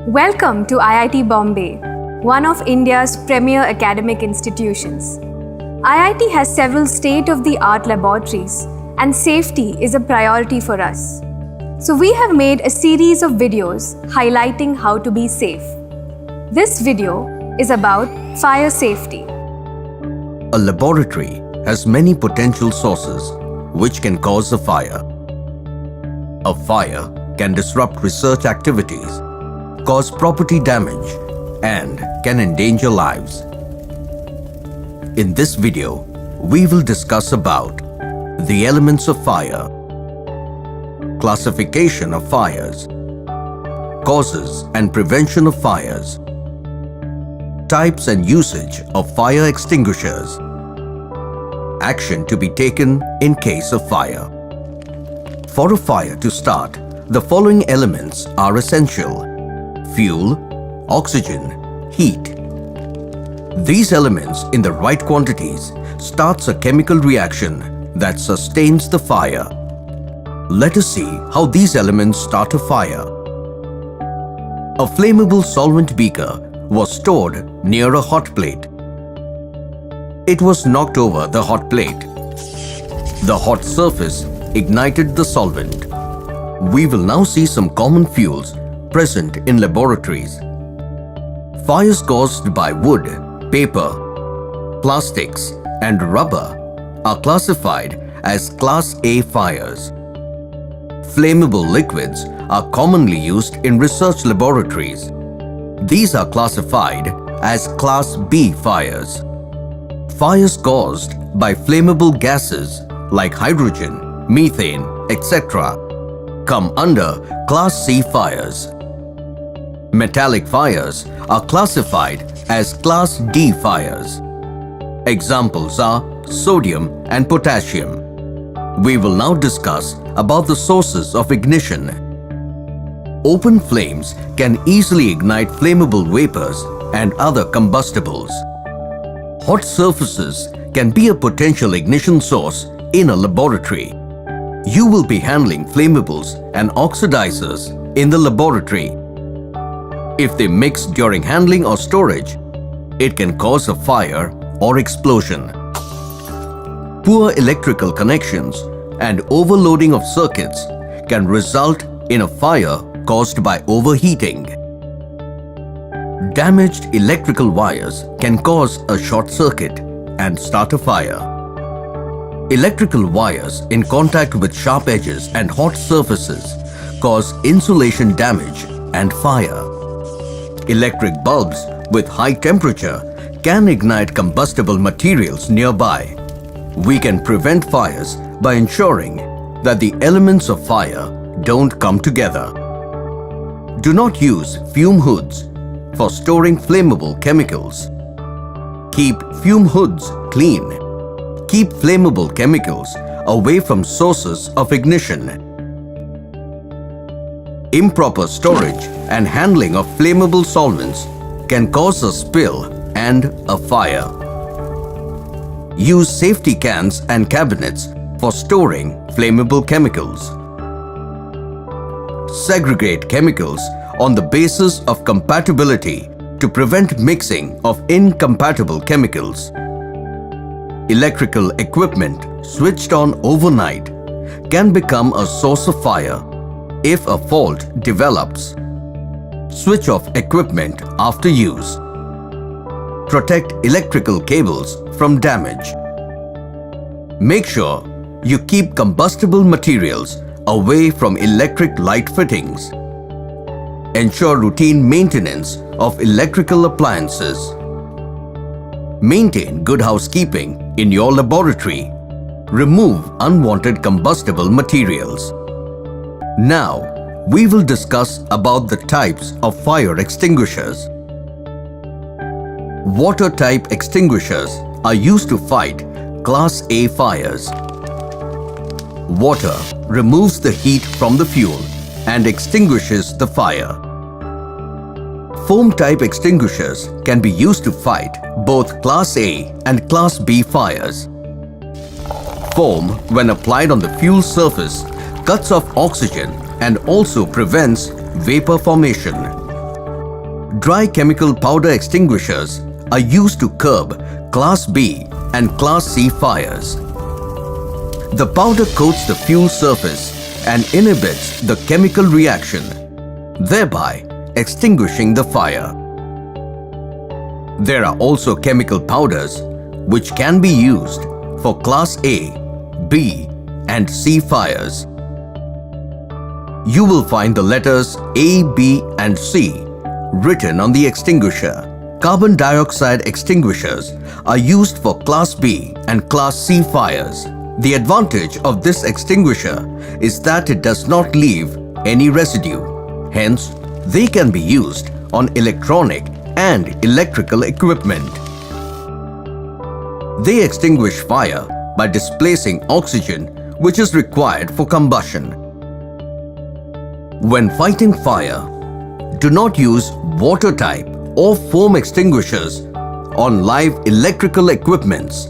Welcome to IIT Bombay, one of India's premier academic institutions. IIT has several state-of-the-art laboratories, and safety is a priority for us. So we have made a series of videos highlighting how to be safe. This video is about fire safety. A laboratory has many potential sources which can cause a fire. A fire can disrupt research activities, cause property damage, and can endanger lives. In this video, we will discuss about the elements of fire, classification of fires, causes and prevention of fires, types and usage of fire extinguishers, action to be taken in case of fire. For a fire to start, the following elements are essential: fuel, oxygen, heat. These elements in the right quantities starts a chemical reaction that sustains the fire. Let us see how these elements start a fire. A flammable solvent beaker was stored near a hot plate. It was knocked over the hot plate. The hot surface ignited the solvent. We will now see some common fuels present in laboratories. Fires caused by wood, paper, plastics, and rubber are classified as Class A fires. Flammable liquids are commonly used in research laboratories. These are classified as Class B fires. Fires caused by flammable gases like hydrogen, methane, etc. come under Class C fires. Metallic fires are classified as Class D fires. Examples are sodium and potassium. We will now discuss about the sources of ignition. Open flames can easily ignite flammable vapors and other combustibles. Hot surfaces can be a potential ignition source in a laboratory. You will be handling flammables and oxidizers in the laboratory. If they mix during handling or storage, it can cause a fire or explosion. Poor electrical connections and overloading of circuits can result in a fire caused by overheating. Damaged electrical wires can cause a short circuit and start a fire. Electrical wires in contact with sharp edges and hot surfaces cause insulation damage and fire. Electric bulbs with high temperature can ignite combustible materials nearby. We can prevent fires by ensuring that the elements of fire don't come together. Do not use fume hoods for storing flammable chemicals. Keep fume hoods clean. Keep flammable chemicals away from sources of ignition. Improper storage and handling of flammable solvents can cause a spill and a fire. Use safety cans and cabinets for storing flammable chemicals. Segregate chemicals on the basis of compatibility to prevent mixing of incompatible chemicals. Electrical equipment switched on overnight can become a source of fire if a fault develops. Switch off equipment after use. Protect electrical cables from damage. Make sure you keep combustible materials away from electric light fittings. Ensure routine maintenance of electrical appliances. Maintain good housekeeping in your laboratory. Remove unwanted combustible materials. Now, we will discuss about the types of fire extinguishers. Water-type extinguishers are used to fight Class A fires. Water removes the heat from the fuel and extinguishes the fire. Foam-type extinguishers can be used to fight both Class A and Class B fires. Foam, when applied on the fuel surface, cuts off oxygen and also prevents vapor formation. Dry chemical powder extinguishers are used to curb Class B and Class C fires. The powder coats the fuel surface and inhibits the chemical reaction, thereby extinguishing the fire. There are also chemical powders which can be used for Class A, B, and C fires. You will find the letters A, B, and C written on the extinguisher. Carbon dioxide extinguishers are used for Class B and Class C fires. The advantage of this extinguisher is that it does not leave any residue. Hence, they can be used on electronic and electrical equipment. They extinguish fire by displacing oxygen, which is required for combustion. When fighting fire, do not use water-type or foam extinguishers on live electrical equipments,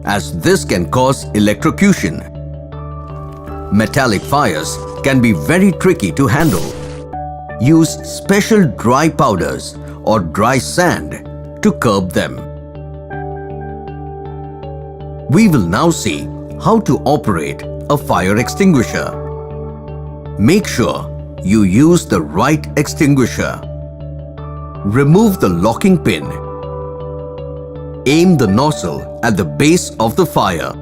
as this can cause electrocution. Metallic fires can be very tricky to handle. Use special dry powders or dry sand to curb them. We will now see how to operate a fire extinguisher. Make sure you use the right extinguisher. Remove the locking pin. Aim the nozzle at the base of the fire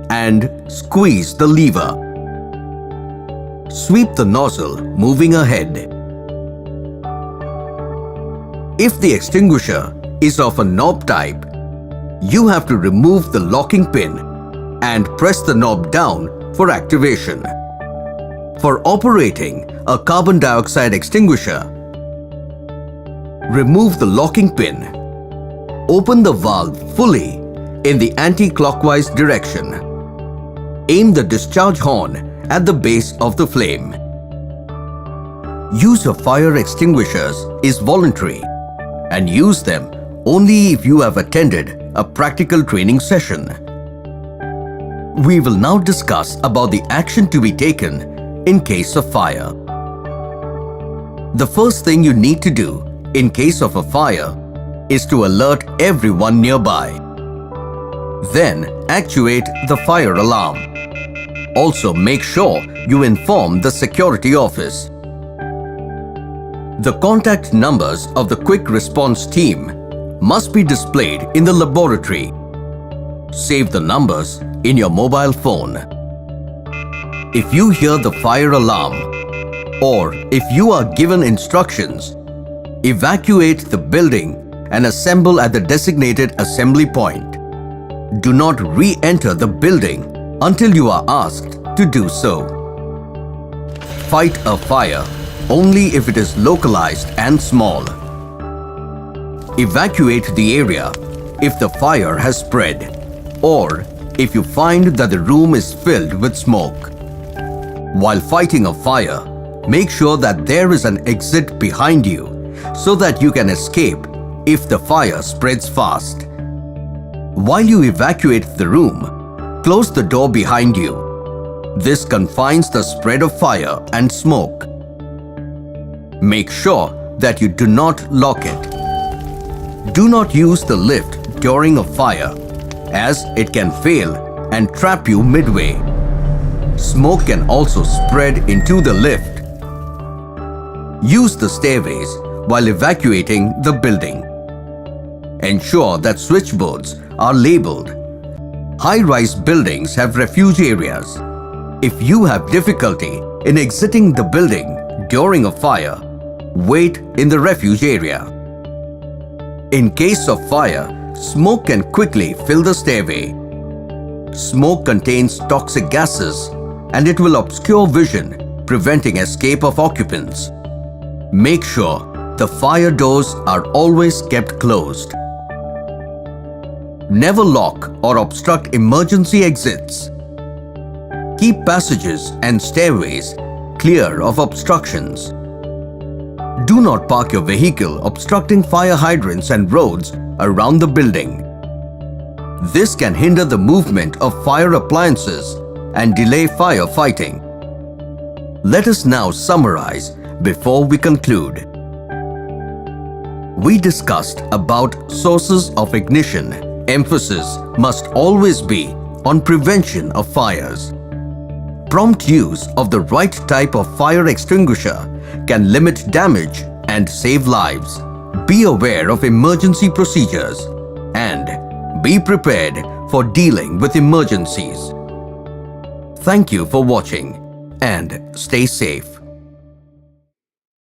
and squeeze the lever. Sweep the nozzle moving ahead. If the extinguisher is of a knob type, you have to remove the locking pin and press the knob down for activation. For operating a carbon dioxide extinguisher, remove the locking pin. Open the valve fully in the anti-clockwise direction. Aim the discharge horn at the base of the flame. Use of fire extinguishers is voluntary and use them only if you have attended a practical training session. We will now discuss about the action to be taken in case of fire. The first thing you need to do in case of a fire is to alert everyone nearby. Then actuate the fire alarm. Also make sure you inform the security office. The contact numbers of the quick response team must be displayed in the laboratory. Save the numbers in your mobile phone. If you hear the fire alarm or if you are given instructions, evacuate the building and assemble at the designated assembly point. Do not re-enter the building until you are asked to do so. Fight a fire only if it is localized and small. Evacuate the area if the fire has spread or if you find that the room is filled with smoke. While fighting a fire, make sure that there is an exit behind you so that you can escape if the fire spreads fast. While you evacuate the room, close the door behind you. This confines the spread of fire and smoke. Make sure that you do not lock it. Do not use the lift during a fire, as it can fail and trap you midway. Smoke can also spread into the lift. Use the stairways while evacuating the building. Ensure that switchboards are labeled. High-rise buildings have refuge areas. If you have difficulty in exiting the building during a fire, wait in the refuge area. In case of fire, smoke can quickly fill the stairway. Smoke contains toxic gases and it will obscure vision, preventing escape of occupants. Make sure the fire doors are always kept closed. Never lock or obstruct emergency exits. Keep passages and stairways clear of obstructions. Do not park your vehicle obstructing fire hydrants and roads around the building. This can hinder the movement of fire appliances and delay firefighting. Let us now summarize before we conclude. we discussed about sources of ignition. Emphasis must always be on prevention of fires. Prompt use of the right type of fire extinguisher can limit damage and save lives. Be aware of emergency procedures and be prepared for dealing with emergencies. Thank you for watching and stay safe.